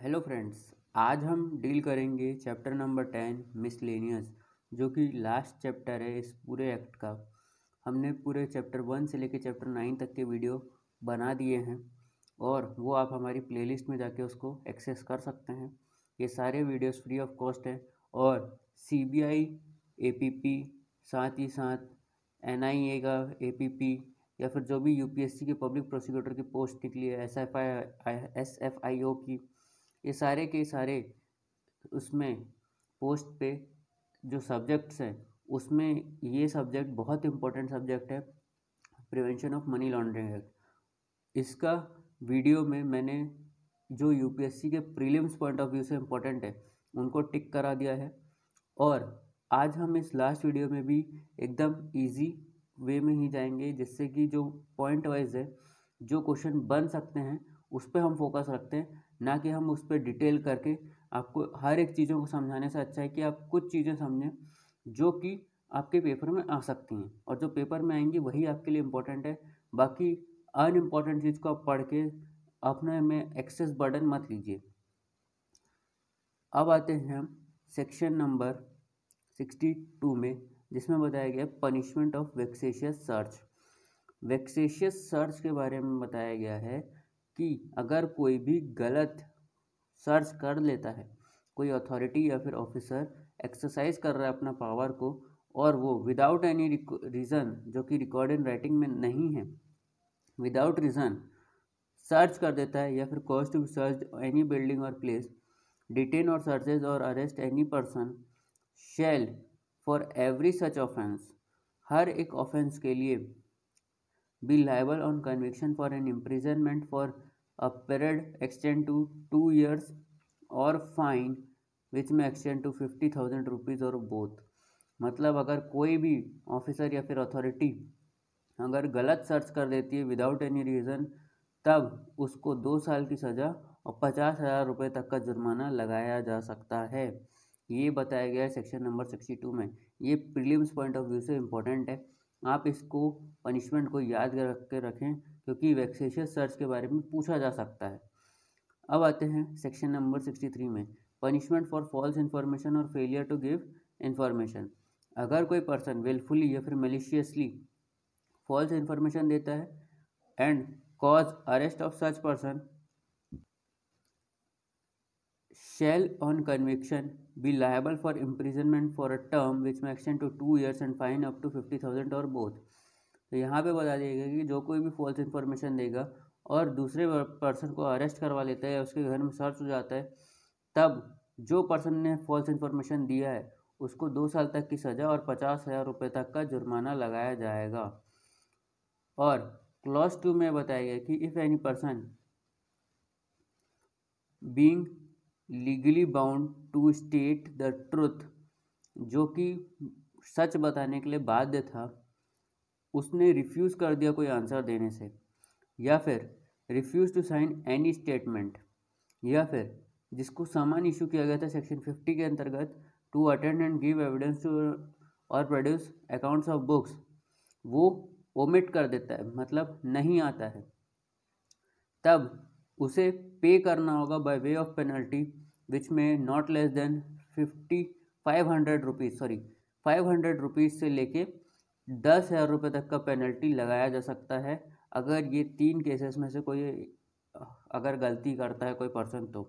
Hello friends, आज हम deal करेंगे चैप्टर नंबर 10 मिसलेनियस, जो कि लास्ट चैप्टर है इस पूरे एक्ट का। हमने पूरे चैप्टर 1 से लेकर चैप्टर 9 तक के वीडियो बना दिए हैं और वो आप हमारी प्लेलिस्ट में जाके उसको एक्सेस कर सकते हैं। ये सारे वीडियोस फ्री ऑफ कॉस्ट हैं और CBI APP, साथ ही साथ NIA का APP या फिर जो भी UPSC के पब्लिक प्रोसिक्यूटर की पोस्ट निकली है, SFIO की, ये सारे के सारे उसमें पोस्ट पे जो सब्जेक्ट्स हैं उसमें ये सब्जेक्ट बहुत इंपॉर्टेंट सब्जेक्ट है, prevention of money laundering act. इसका वीडियो में मैंने जो UPSC के प्रीलिम्स पॉइंट ऑफ व्यू से इम्पोर्टेंट है उनको टिक करा दिया है और आज हम इस लास्ट वीडियो में भी एकदम इजी वे में ही जाएंगे, जिससे कि जो पॉइंट वाइज है जो क्वेश्चन बन सकते हैं उस पर हम फोकस रखते हैं, ना कि हम उस पर डिटेल करके आपको हर एक चीज़ों को समझाने से अच्छा है कि आप कुछ चीज़ें समझें जो कि आपके पेपर में आ सकती हैं और जो पेपर में आएंगी वही आपके लिए इम्पोर्टेंट है। बाकी अनइम्पॉर्टेंट चीज़ को आप पढ़ के अपने में एक्सेस बर्डन मत लीजिए। अब आते हैं हम सेक्शन नंबर 62 में, जिसमें बताया गया पनिशमेंट ऑफ वेक्सेशियस सर्च। वेक्सेशियस सर्च के बारे में बताया गया है कि अगर कोई भी गलत सर्च कर लेता है, कोई अथॉरिटी या फिर ऑफिसर एक्सरसाइज कर रहा है अपना पावर को और वो विदाउट एनी रीज़न, जो कि रिकॉर्ड इन राइटिंग में नहीं है, विदाउट रीज़न सर्च कर देता है या फिर cause to search any building or place, detain or searches or arrest any person shall for every such offence, हर एक ऑफेंस के लिए be liable on conviction for an imprisonment for a period extend to 2 years or fine which may extend to 50,000 rupees or both। मतलब अगर कोई भी officer या फिर अथॉरिटी अगर गलत सर्च कर देती है विदाउट एनी रीज़न, तब उसको 2 साल की सज़ा और 50,000 रुपये तक का जुर्माना लगाया जा सकता है। ये बताया गया है सेक्शन नंबर 62 में। ये प्रीलिम्स पॉइंट ऑफ व्यू से इम्पोर्टेंट है, आप इसको पनिशमेंट को याद रख के रखें क्योंकि वेक्सेशियस सर्च के बारे में पूछा जा सकता है। अब आते हैं सेक्शन नंबर 63 में, पनिशमेंट फॉर फॉल्स इन्फॉर्मेशन और फेलियर टू गिव इन्फॉर्मेशन। अगर कोई पर्सन विलफुली या फिर मेलिशियसली फॉल्स इन्फॉर्मेशन देता है and cause arrest of such person shall on conviction be liable for imprisonment for a term which may extend to 2 years and fine up to 50,000 or both। तो यहाँ पे बता दिया गया कि जो कोई भी फॉल्स इन्फॉर्मेशन देगा और दूसरे पर्सन को अरेस्ट करवा लेता है या उसके घर में सर्च हो जाता है, तब जो पर्सन ने फॉल्स इन्फॉर्मेशन दिया है उसको 2 साल तक की सज़ा और 50,000 रुपये तक का जुर्माना लगाया जाएगा। और क्लॉज 2 में बताया गया कि if any person being legally bound to state the truth, जो कि सच बताने के लिए बाध्य था, उसने रिफ्यूज़ कर दिया कोई आंसर देने से, या फिर refuse to sign any statement, या फिर जिसको सामान इशू किया गया था सेक्शन 50 के अंतर्गत to attend and give evidence to और प्रोड्यूस अकाउंट्स ऑफ बुक्स, वो ओमिट कर देता है, मतलब नहीं आता है, तब उसे पे करना होगा by way of penalty which में नॉट लेस देन 500 रुपीज़ से लेके 10,000 रुपये तक का पेनल्टी लगाया जा सकता है अगर ये 3 केसेस में से कोई अगर गलती करता है कोई पर्सन। तो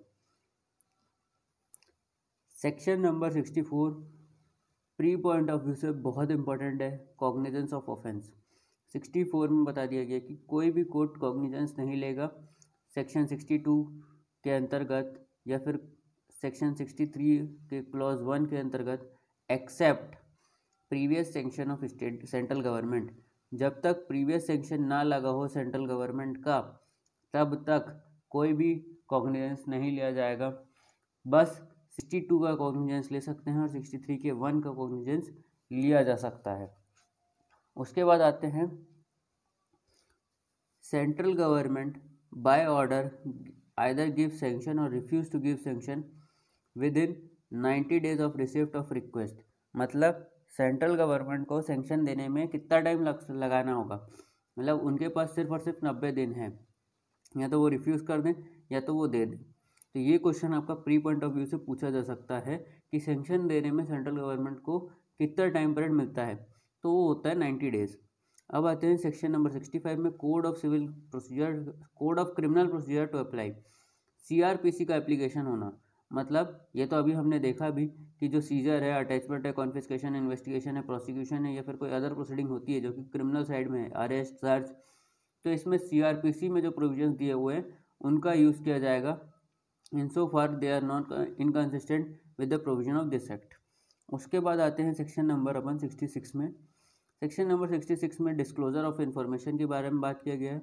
section number 64 pre point of view से बहुत इंपॉर्टेंट है, कॉग्निजेंस ऑफ ऑफेंस। 64 में बता दिया गया कि कोई भी कोर्ट कॉग्निजेंस नहीं लेगा सेक्शन 62 के अंतर्गत या फिर सेक्शन 63 के क्लॉज 1 के अंतर्गत, except previous sanction of state central government. जब तक प्रीवियस सेंक्शन ना लगा हो सेंट्रल गवर्नमेंट का, तब तक कोई भी कॉग्निजेंस नहीं लिया जाएगा। बस 62 का कॉग्निजेंस ले सकते हैं और 63 के 1 का कॉग्निजेंस लिया जा सकता है। उसके बाद आते हैं central government by order either give sanction or refuse to give sanction within 90 days of receipt of request. मतलब सेंट्रल गवर्नमेंट को सैंक्शन देने में कितना टाइम लगाना होगा, मतलब उनके पास सिर्फ और सिर्फ 90 दिन है, या तो वो रिफ्यूज़ कर दें या तो वो दे दें। तो ये क्वेश्चन आपका प्री पॉइंट ऑफ व्यू से पूछा जा सकता है कि सेंक्शन देने में सेंट्रल गवर्नमेंट को कितना टाइम पीरियड मिलता है, तो वो होता है 90 डेज। अब आते हैं सेक्शन नंबर 65 में, code of criminal procedure to apply. CRPC का एप्लीकेशन होना, मतलब ये तो अभी हमने देखा भी कि जो सीजर है, अटैचमेंट है, कॉन्फिस्केशन, इन्वेस्टिगेशन है, प्रोसिक्यूशन है, या फिर कोई अदर प्रोसीडिंग होती है जो कि क्रिमिनल साइड में है, अरेस्ट, सर्च, तो इसमें CRPC में जो प्रोविजंस दिए हुए हैं उनका यूज़ किया जाएगा in so far they are not inconsistent with the provision of this act. उसके बाद आते हैं सेक्शन नंबर 66 में। सेक्शन नंबर 66 में डिस्क्लोजर ऑफ इंफॉर्मेशन के बारे में बात किया गया है।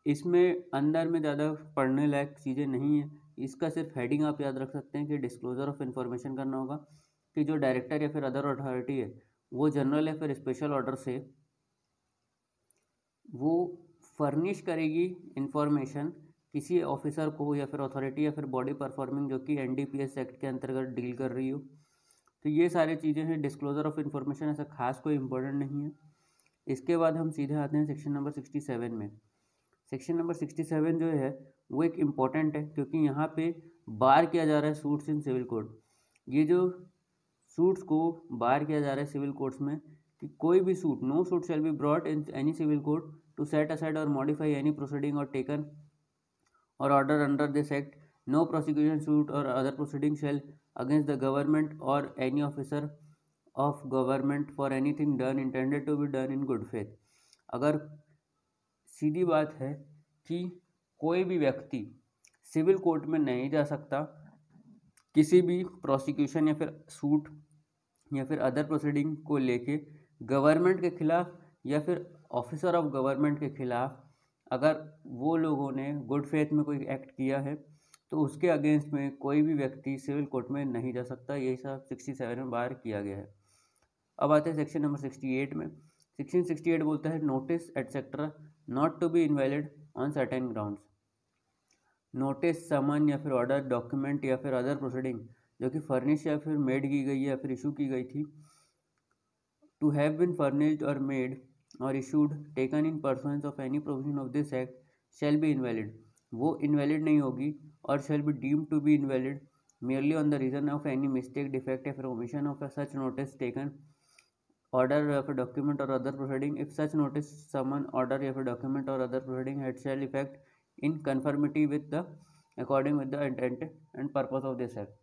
इसमें अंदर में ज़्यादा पढ़ने लायक चीज़ें नहीं है, इसका सिर्फ हेडिंग आप याद रख सकते हैं कि डिस्क्लोजर ऑफ इंफॉर्मेशन करना होगा कि जो डायरेक्टर या फिर अदर अथॉरिटी है वो जनरल या फिर स्पेशल ऑर्डर से वो फर्निश करेगी इंफॉर्मेशन किसी ऑफिसर को या फिर अथॉरिटी या फिर बॉडी परफॉर्मिंग जो कि NDPS एक्ट के अंतर्गत डील कर रही हो। तो ये सारी चीज़ें हैं डिस्क्लोजर ऑफ इंफॉर्मेशन, ऐसा खास कोई इंपॉर्टेंट नहीं है। इसके बाद हम सीधे आते हैं सेक्शन नंबर 67 में। सेक्शन नंबर 67 जो है वो एक इम्पॉर्टेंट है क्योंकि यहाँ पे बार किया जा रहा है सूट्स इन सिविल कोड। ये जो सूट्स को बार किया जा रहा है सिविल कोड्स में कि कोई भी suit, no suit shall be brought in any civil code to set aside और मॉडिफाई एनी प्रोसीडिंग और taken or order under this act. No prosecution suit or other proceeding shall against the government or any officer of government for anything done intended to be done in good faith। अगर सीधी बात है कि कोई भी व्यक्ति civil court में नहीं जा सकता किसी भी प्रोसिक्यूशन या फिर सूट या फिर अदर प्रोसीडिंग को लेके गवर्नमेंट के खिलाफ या फिर ऑफिसर ऑफ गवर्नमेंट के खिलाफ, अगर वो लोगों ने गुड फेथ में कोई एक्ट किया है तो उसके अगेंस्ट में कोई भी व्यक्ति सिविल कोर्ट में नहीं जा सकता। यही सब 67 में बाहर किया गया है। अब आते हैं सेक्शन नंबर 68 में। सेक्शन 68 बोलता है notice etcetera not to be invalid on certain grounds. Notice, summon या फिर ऑर्डर, डॉक्यूमेंट या फिर अदर प्रोसीडिंग जो कि फर्निश या फिर मेड की गई या फिर इशू की गई थी, टू हैव बीन फर्निश्ड और made or issued taken in pursuance of any provision of this act shall be invalid। वो invalid नहीं होगी और shall be deemed to be invalid merely on the reason of any mistake, defect or omission of such notice taken, order of a document or other proceeding if such notice, summon, order of a document or other proceeding had shall effect in conformity with the according with the intent and purpose of this act।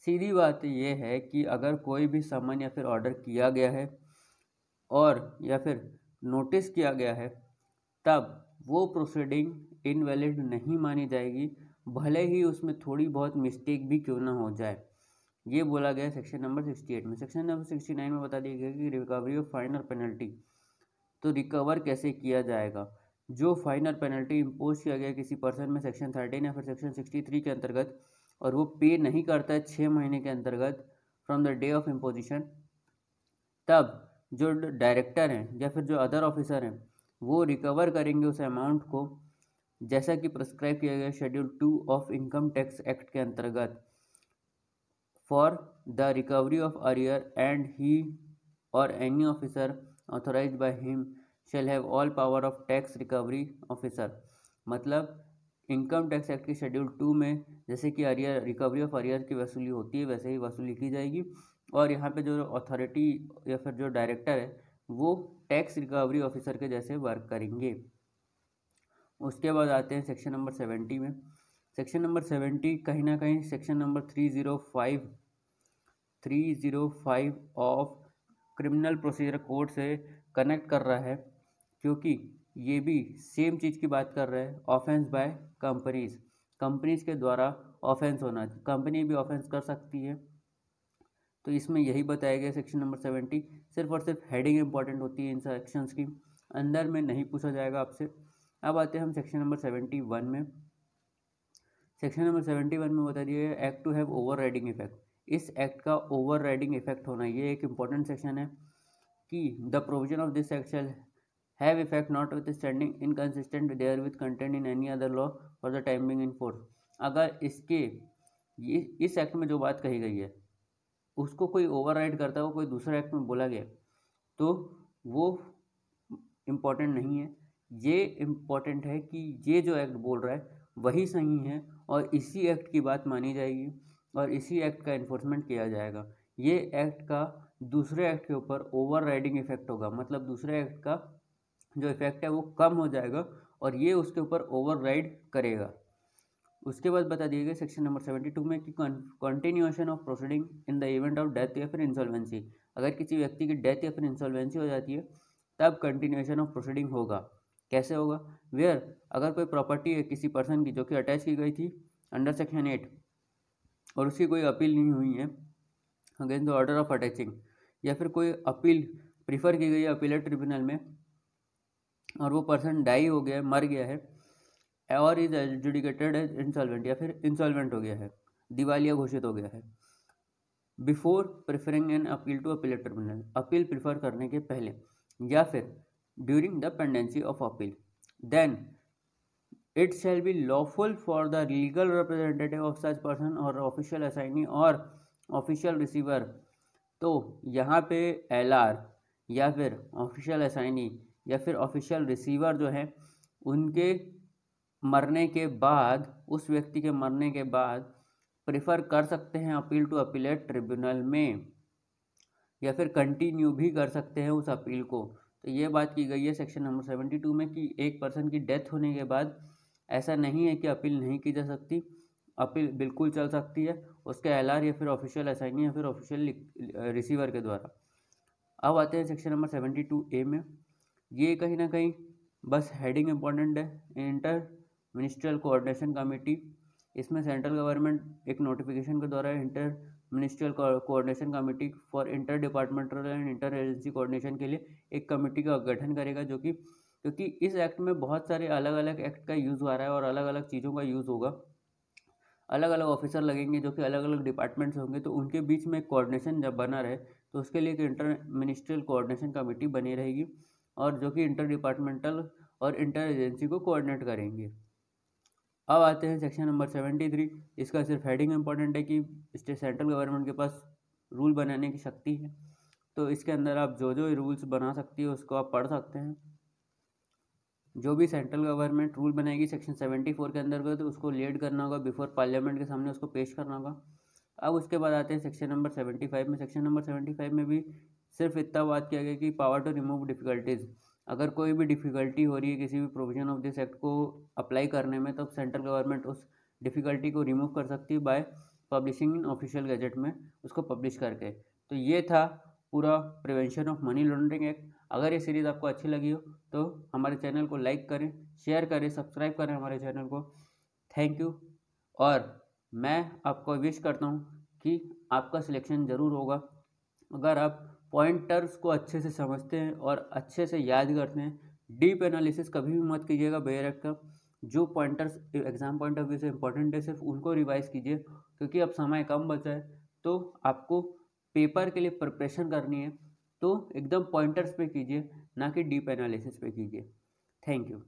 सीधी बात ये है कि अगर कोई भी समन या फिर order किया गया है और या फिर नोटिस किया गया है तब वो प्रोसीडिंग इनवैलिड नहीं मानी जाएगी, भले ही उसमें थोड़ी बहुत मिस्टेक भी क्यों ना हो जाए। ये बोला गया सेक्शन नंबर 68 में। सेक्शन नंबर 69 में बता दिया गया कि रिकवरी ऑफ फाइन और पेनल्टी, तो रिकवर कैसे किया जाएगा। जो फाइन और पेनल्टी इम्पोज किया गया किसी पर्सन में सेक्शन 13 या फिर सेक्शन 63 के अंतर्गत और वो पे नहीं करता है 6 महीने के अंतर्गत from the day of imposition, तब जो डायरेक्टर हैं या फिर जो अदर ऑफिसर हैं वो रिकवर करेंगे उस अमाउंट को, जैसा कि प्रिस्क्राइब किया गया schedule 2 of income tax act के अंतर्गत, for the recovery of arrear and he or any officer authorised by him shall have all power of tax recovery officer. मतलब इनकम टैक्स एक्ट के schedule 2 में जैसे कि arrear, recovery of arrear की वसूली होती है वैसे ही वसूली की जाएगी और यहाँ पे जो अथॉरिटी या फिर जो डायरेक्टर है वो टैक्स रिकवरी ऑफिसर के जैसे वर्क करेंगे। उसके बाद आते हैं सेक्शन नंबर 70 में। सेक्शन नंबर 70 कहीं ना कहीं section number 305 of criminal procedure code से कनेक्ट कर रहा है क्योंकि ये भी सेम चीज़ की बात कर रहा है, ऑफेंस बाय कंपनीज के द्वारा ऑफेंस होना, कंपनी भी ऑफेंस कर सकती है। तो इसमें यही बताया गया सेक्शन नंबर 70, सिर्फ और सिर्फ हेडिंग इंपॉर्टेंट होती है इन सेक्शंस की, अंदर में नहीं पूछा जाएगा आपसे। अब आते हैं हम सेक्शन नंबर 71 में। सेक्शन नंबर 71 में बता दिया गया act to have overriding effect. इस एक्ट का ओवर राइडिंग इफेक्ट होना, ये एक इंपॉर्टेंट सेक्शन है कि the provision of this act shall have effect notwithstanding inconsistent therewith content in any other law for the time being in force. अगर इस act में जो बात कही गई है उसको कोई ओवरराइड करता है, वो कोई दूसरे एक्ट में बोला गया तो वो इम्पॉर्टेंट नहीं है। ये इम्पॉर्टेंट है कि ये जो एक्ट बोल रहा है वही सही है और इसी एक्ट की बात मानी जाएगी और इसी एक्ट का इन्फोर्समेंट किया जाएगा। ये एक्ट का दूसरे एक्ट के ऊपर ओवर राइडिंग इफेक्ट होगा, मतलब दूसरे एक्ट का जो इफेक्ट है वो कम हो जाएगा और ये उसके ऊपर ओवर राइड करेगा। उसके बाद बता दिए गए सेक्शन नंबर 72 में कि continuation of proceeding in the event of death या फिर इंसॉल्वेंसी, अगर किसी व्यक्ति की डेथ या फिर इंसॉल्वेंसी हो जाती है तब कंटिन्यूएशन ऑफ प्रोसीडिंग होगा। कैसे होगा? वेयर अगर कोई प्रॉपर्टी है किसी पर्सन की जो कि अटैच की गई थी अंडर सेक्शन 8 और उसकी कोई अपील नहीं हुई है against the order of attaching, या फिर कोई अपील प्रीफर की गई है अपीलेट ट्रिब्यूनल में और वो पर्सन डाई हो गया है, मर गया है, और इज एडजुडिकेटेड एज इंसॉल्वेंट या फिर इंसॉल्वेंट हो गया है, दिवालिया घोषित हो गया है, before preferring an appeal to appellate tribunal, appeal prefer करने के पहले या फिर during the pendency of appeal, then it shall be lawful for the legal representative of such person or official assignee और official receiver। तो यहाँ पे LR या फिर ऑफिशियल असाइनी या फिर ऑफिशियल रिसीवर जो है उनके मरने के बाद, उस व्यक्ति के मरने के बाद प्रेफर कर सकते हैं अपील टू अपीलेट ट्रिब्यूनल में, या फिर कंटिन्यू भी कर सकते हैं उस अपील को। तो ये बात की गई है सेक्शन नंबर 72 में कि एक पर्सन की डेथ होने के बाद ऐसा नहीं है कि अपील नहीं की जा सकती, अपील बिल्कुल चल सकती है उसके LR या फिर ऑफिशियल असाइनी या फिर ऑफिशियल रिसीवर के द्वारा। अब आते हैं सेक्शन नंबर 72A में। ये कहीं ना कहीं बस हेडिंग इंपॉर्टेंट है, इंटर मिनिस्ट्रियल कोऑर्डिनेशन कमेटी। इसमें सेंट्रल गवर्नमेंट एक नोटिफिकेशन के द्वारा inter ministerial coordination committee for inter departmental and inter agency coordination के लिए एक कमेटी का गठन करेगा, जो कि क्योंकि इस एक्ट में बहुत सारे अलग अलग एक्ट का यूज़ हो रहा है और अलग अलग चीज़ों का यूज़ होगा, अलग अलग ऑफिसर लगेंगे जो कि अलग अलग डिपार्टमेंट्स होंगे, तो उनके बीच में कोऑर्डिनेशन जब बना रहे तो उसके लिए एक इंटर मिनिस्ट्रियल कोऑर्डिनेशन कमेटी बनी रहेगी और जो कि इंटर डिपार्टमेंटल और इंटर एजेंसी को कोऑर्डिनेट करेंगे। अब आते हैं सेक्शन नंबर 73। इसका सिर्फ हेडिंग इंपॉर्टेंट है कि सेंट्रल गवर्नमेंट के पास रूल बनाने की शक्ति है, तो इसके अंदर आप जो जो रूल्स बना सकती है उसको आप पढ़ सकते हैं। जो भी सेंट्रल गवर्नमेंट रूल बनाएगी सेक्शन 74 के अंदर तो उसको लीड करना होगा, बिफोर पार्लियामेंट के सामने उसको पेश करना होगा। अब उसके बाद आते हैं सेक्शन नंबर 75 में। सेक्शन नंबर 75 में भी सिर्फ इतना बात किया गया कि पावर टू रिमूव डिफिकल्टीज़, अगर कोई भी डिफ़िकल्टी हो रही है किसी भी प्रोविजन ऑफ दिस एक्ट को अप्लाई करने में, तब सेंट्रल गवर्नमेंट उस डिफ़िकल्टी को रिमूव कर सकती है by publishing in official gazette में, उसको पब्लिश करके। तो ये था पूरा prevention of money laundering act. अगर ये सीरीज़ आपको अच्छी लगी हो तो हमारे चैनल को लाइक करें, शेयर करें, सब्सक्राइब करें हमारे चैनल को। Thank you. और मैं आपको विश करता हूँ कि आपका सिलेक्शन ज़रूर होगा अगर आप पॉइंटर्स को अच्छे से समझते हैं और अच्छे से याद करते हैं। डीप एनालिसिस कभी भी मत कीजिएगा बेयर एक्ट का। जो pointers exam point of view से इंपॉर्टेंट है सिर्फ उनको रिवाइज कीजिए, क्योंकि अब समय कम बचा है तो आपको पेपर के लिए प्रिपरेशन करनी है, तो एकदम पॉइंटर्स पे कीजिए, ना कि डीप एनालिसिस पे कीजिए। Thank you.